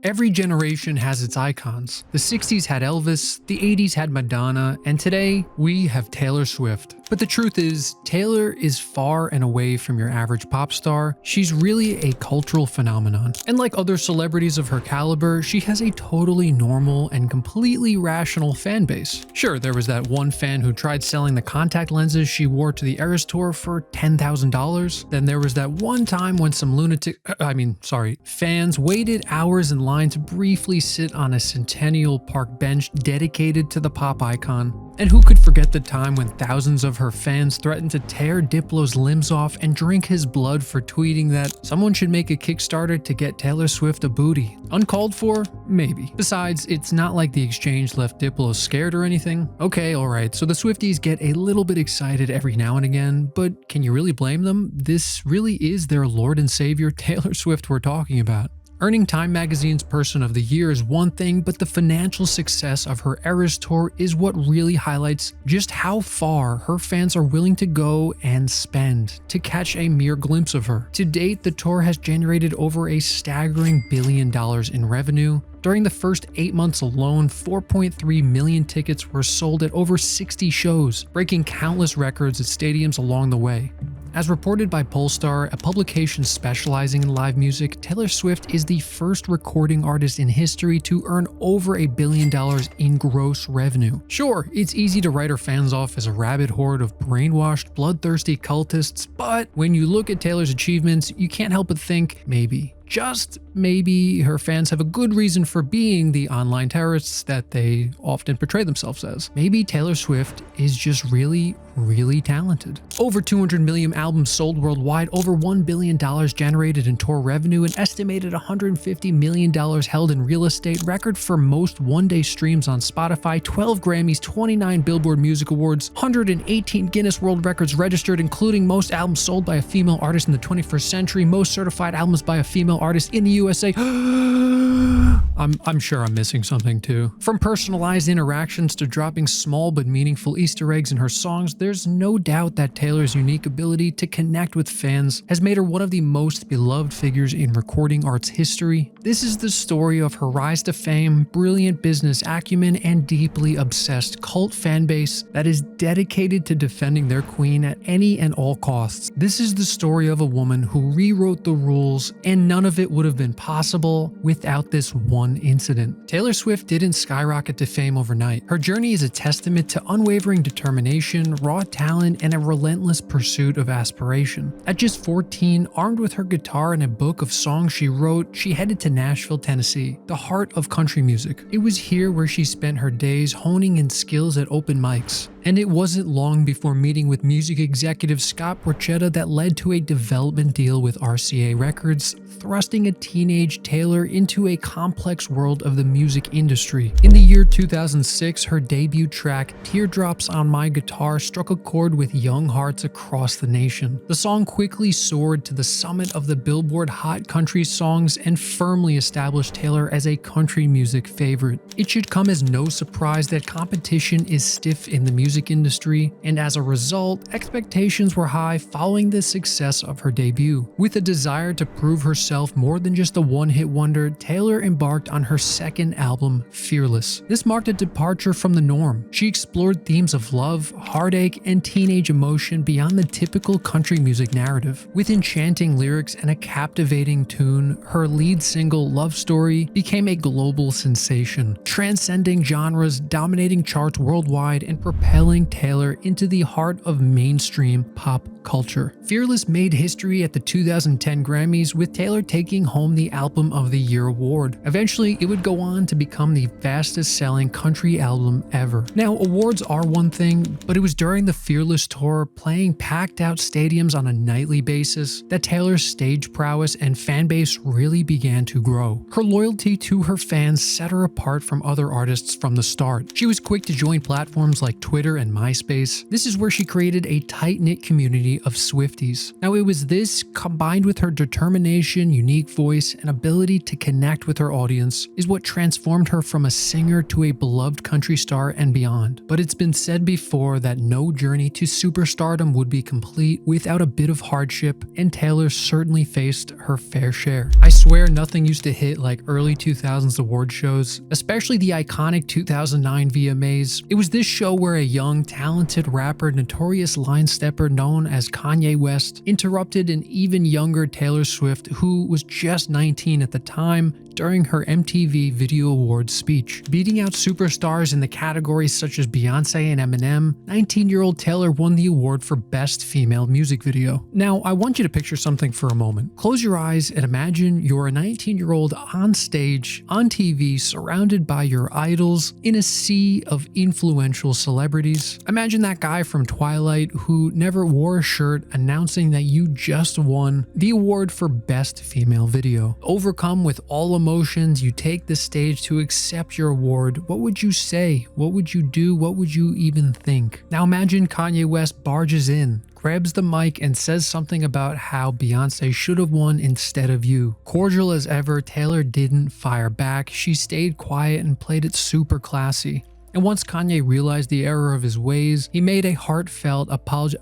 Every generation has its icons. The 60s had Elvis, the 80s had Madonna, and today we have Taylor Swift. But the truth is, Taylor is far and away from your average pop star. She's really a cultural phenomenon. And like other celebrities of her caliber, she has a totally normal and completely rational fan base. Sure, there was that one fan who tried selling the contact lenses she wore to the Eras Tour for $10,000. Then there was that one time when some fans waited hours in line to briefly sit on a Centennial Park bench dedicated to the pop icon. And who could forget the time when thousands of her fans threatened to tear Diplo's limbs off and drink his blood for tweeting that someone should make a Kickstarter to get Taylor Swift a booty? Uncalled for? Maybe. Besides, it's not like the exchange left Diplo scared or anything. Okay, alright, so the Swifties get a little bit excited every now and again, but can you really blame them? This really is their Lord and Savior Taylor Swift we're talking about. Earning Time Magazine's Person of the Year is one thing, but the financial success of her Eras Tour is what really highlights just how far her fans are willing to go and spend to catch a mere glimpse of her. To date, the tour has generated over a staggering $1 billion in revenue. During the first 8 months alone, 4.3 million tickets were sold at over 60 shows, breaking countless records at stadiums along the way. As reported by Polestar, a publication specializing in live music, Taylor Swift is the first recording artist in history to earn over $1 billion in gross revenue. Sure, it's easy to write her fans off as a rabid horde of brainwashed, bloodthirsty cultists, but when you look at Taylor's achievements, you can't help but think, maybe, just maybe, her fans have a good reason for being the online terrorists that they often portray themselves as. Maybe Taylor Swift is just really talented. Over 200 million albums sold worldwide, over $1 billion generated in tour revenue, an estimated $150 million held in real estate, record for most one-day streams on Spotify, 12 Grammys, 29 Billboard Music Awards, 118 Guinness World Records registered, including most albums sold by a female artist in the 21st century, most certified albums by a female artist in the USA. I'm sure I'm missing something too. From personalized interactions to dropping small but meaningful Easter eggs in her songs, there's no doubt that Taylor's unique ability to connect with fans has made her one of the most beloved figures in recording art's history. This is the story of her rise to fame, brilliant business acumen, and deeply obsessed cult fan base that is dedicated to defending their queen at any and all costs. This is the story of a woman who rewrote the rules, and none of it would have been possible without this one incident. Taylor Swift didn't skyrocket to fame overnight. Her journey is a testament to unwavering determination, raw talent, and a relentless pursuit of aspiration. At just 14, armed with her guitar and a book of songs she wrote, she headed to Nashville, Tennessee, the heart of country music. It was here where she spent her days honing in skills at open mics. And it wasn't long before meeting with music executive Scott Borchetta that led to a development deal with RCA Records, thrusting a teenage Taylor into a complex world of the music industry. In the year 2006, her debut track, Teardrops on My Guitar, struck a chord with young hearts across the nation. The song quickly soared to the summit of the Billboard Hot Country Songs and firmly established Taylor as a country music favorite. It should come as no surprise that competition is stiff in the music industry, and as a result, expectations were high following the success of her debut. With a desire to prove herself more than just a one-hit wonder, Taylor embarked on her second album, Fearless. This marked a departure from the norm. She explored themes of love, heartache, and teenage emotion beyond the typical country music narrative. With enchanting lyrics and a captivating tune, her lead single, Love Story, became a global sensation, transcending genres, dominating charts worldwide, and propelling Taylor into the heart of mainstream pop culture. Fearless made history at the 2010 Grammys, with Taylor taking home the Album of the Year award. Eventually, it would go on to become the fastest-selling country album ever. Now, awards are one thing, but it was during the Fearless tour, playing packed-out stadiums on a nightly basis, that Taylor's stage prowess and fan base really began to grow. Her loyalty to her fans set her apart from other artists from the start. She was quick to join platforms like Twitter and MySpace. This is where she created a tight-knit community army of Swifties. Now, it was this, combined with her determination, unique voice, and ability to connect with her audience, is what transformed her from a singer to a beloved country star and beyond. But it's been said before that no journey to superstardom would be complete without a bit of hardship, and Taylor certainly faced her fair share. I swear nothing used to hit like early 2000s award shows, especially the iconic 2009 VMAs. It was this show where a young, talented rapper, notorious line stepper known as Kanye West, interrupted an even younger Taylor Swift, who was just 19 at the time, during her MTV Video Awards speech. Beating out superstars in the categories such as Beyonce and Eminem, 19-year-old Taylor won the award for Best Female Music Video. Now, I want you to picture something for a moment. Close your eyes and imagine you're a 19-year-old on stage, on TV, surrounded by your idols in a sea of influential celebrities. Imagine that guy from Twilight who never wore a shirt announcing that you just won the award for Best Female Video. Overcome with all emotions, you take the stage to accept your award. What would you say? What would you do? What would you even think? Now imagine Kanye West barges in, grabs the mic, and says something about how Beyonce should have won instead of you. Cordial as ever, Taylor didn't fire back. She stayed quiet and played it super classy. And once Kanye realized the error of his ways, he made a heartfelt apology.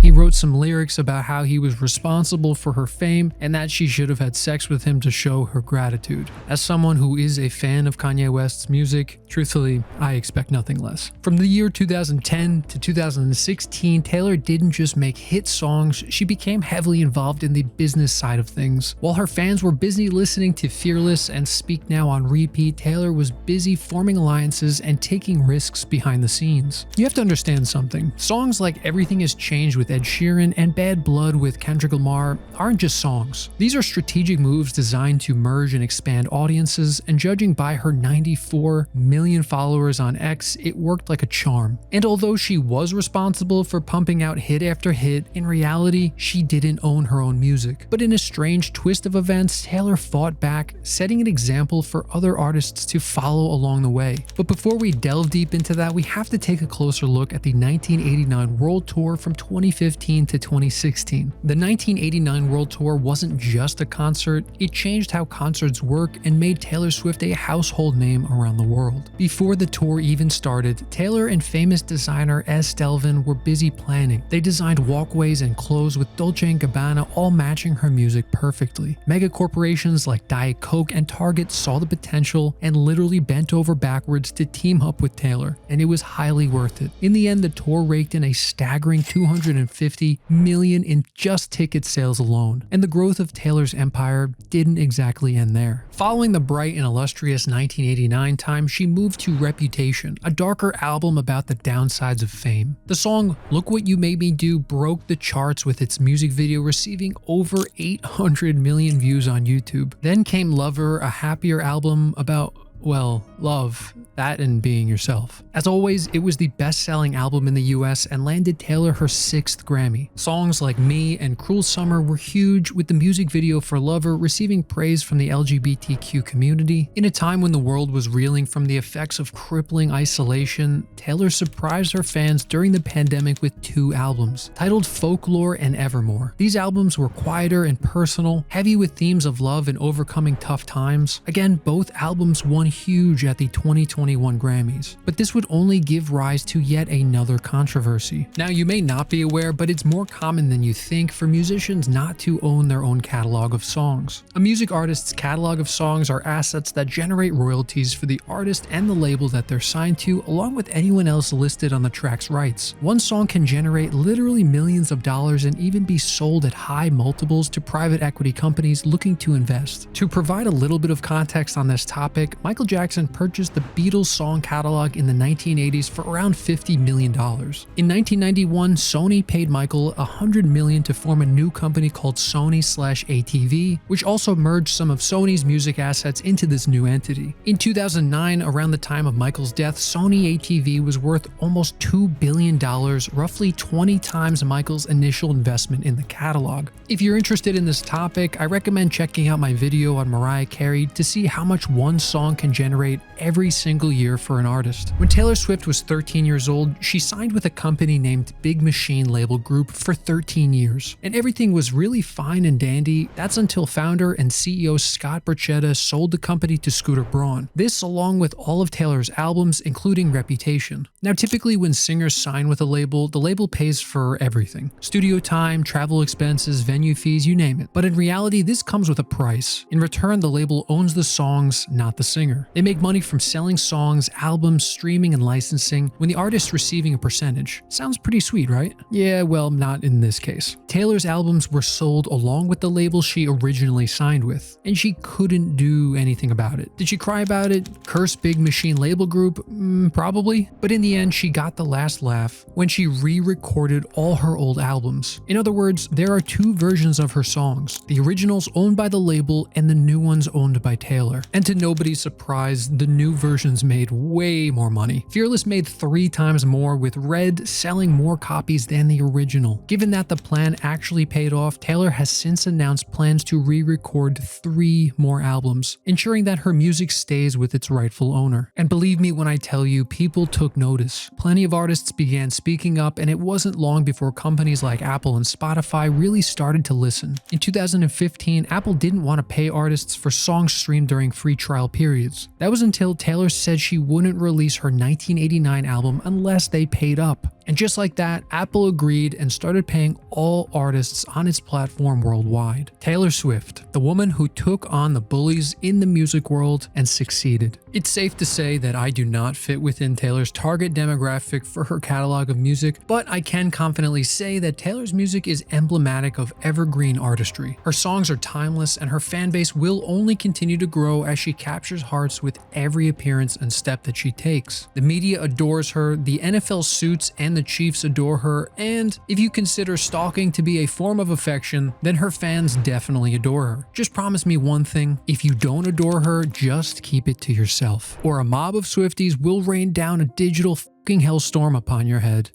He wrote some lyrics about how he was responsible for her fame and that she should have had sex with him to show her gratitude. As someone who is a fan of Kanye West's music, truthfully, I expect nothing less. From the year 2010 to 2016, Taylor didn't just make hit songs, she became heavily involved in the business side of things. While her fans were busy listening to Fearless and Speak Now on repeat, Taylor was busy forming alliances and taking risks behind the scenes. You have to understand something. Songs like Everything Has Changed with Ed Sheeran and Bad Blood with Kendrick Lamar aren't just songs. These are strategic moves designed to merge and expand audiences, and judging by her 94 million followers on X, it worked like a charm. And although she was responsible for pumping out hit after hit, in reality, she didn't own her own music. But in a strange twist of events, Taylor fought back, setting an example for other artists to follow along the way. But before we delve deep into that, we have to take a closer look at the 1989 World Tour from 2015 to 2016. The 1989 World Tour wasn't just a concert, it changed how concerts work and made Taylor Swift a household name around the world. Before the tour even started, Taylor and famous designer S. Delvin were busy planning. They designed walkways and clothes with Dolce & Gabbana all matching her music perfectly. Mega corporations like Diet Coke and Target saw the potential and literally bent over backwards to team up with Taylor, and it was highly worth it. In the end, the tour raked in a staggering $250 million in just ticket sales alone, and the growth of Taylor's empire didn't exactly end there. Following the bright and illustrious 1989 time, she moved to Reputation, a darker album about the downsides of fame. The song Look What You Made Me Do broke the charts with its music video receiving over 800 million views on YouTube. Then came Lover, a happier album about, well, love, that and being yourself. As always, it was the best-selling album in the US and landed Taylor her 6th Grammy. Songs like Me and Cruel Summer were huge, with the music video for Lover receiving praise from the LGBTQ community. In a time when the world was reeling from the effects of crippling isolation, Taylor surprised her fans during the pandemic with 2 albums, titled Folklore and Evermore. These albums were quieter and personal, heavy with themes of love and overcoming tough times. Again, both albums won huge at the 2021 Grammys, but this would only give rise to yet another controversy. Now, you may not be aware, but it's more common than you think for musicians not to own their own catalog of songs. A music artist's catalog of songs are assets that generate royalties for the artist and the label that they're signed to, along with anyone else listed on the track's rights. One song can generate literally millions of dollars and even be sold at high multiples to private equity companies looking to invest. To provide a little bit of context on this topic, Michael Jackson purchased the Beatles song catalog in the 1980s for around $50 million. In 1991, Sony paid Michael $100 million to form a new company called Sony/ATV, which also merged some of Sony's music assets into this new entity. In 2009, around the time of Michael's death, Sony/ATV was worth almost $2 billion, roughly 20 times Michael's initial investment in the catalog. If you're interested in this topic, I recommend checking out my video on Mariah Carey to see how much one song can generate every single year for an artist. When Taylor Swift was 13 years old, she signed with a company named Big Machine Label Group for 13 years. And everything was really fine and dandy. That's until founder and CEO Scott Borchetta sold the company to Scooter Braun. This along with all of Taylor's albums, including Reputation. Now, typically when singers sign with a label, the label pays for everything. Studio time, travel expenses, venue fees, you name it. But in reality, this comes with a price. In return, the label owns the songs, not the singer. They make money from selling songs, albums, streaming, and licensing, when the artist's receiving a percentage. Sounds pretty sweet, right? Yeah, well, not in this case. Taylor's albums were sold along with the label she originally signed with, and she couldn't do anything about it. Did she cry about it? Curse Big Machine Label Group? Probably. But in the end, she got the last laugh when she re-recorded all her old albums. In other words, there are two versions of her songs, the originals owned by the label and the new ones owned by Taylor. And to nobody's surprise, the new versions made way more money. Fearless made 3 times more, with Red selling more copies than the original. Given that the plan actually paid off, Taylor has since announced plans to re-record 3 more albums, ensuring that her music stays with its rightful owner. And believe me when I tell you, people took notice. Plenty of artists began speaking up, and it wasn't long before companies like Apple and Spotify really started to listen. In 2015, Apple didn't want to pay artists for songs streamed during free trial periods. That was until Taylor said she wouldn't release her 1989 album unless they paid up. And just like that, Apple agreed and started paying all artists on its platform worldwide. Taylor Swift, the woman who took on the bullies in the music world and succeeded. It's safe to say that I do not fit within Taylor's target demographic for her catalog of music, but I can confidently say that Taylor's music is emblematic of evergreen artistry. Her songs are timeless, and her fan base will only continue to grow as she captures hearts with every appearance and step that she takes. The media adores her, the NFL suits and the Chiefs adore her, and if you consider stalking to be a form of affection, then her fans definitely adore her. Just promise me one thing: if you don't adore her, just keep it to yourself, or a mob of Swifties will rain down a digital fucking hellstorm upon your head.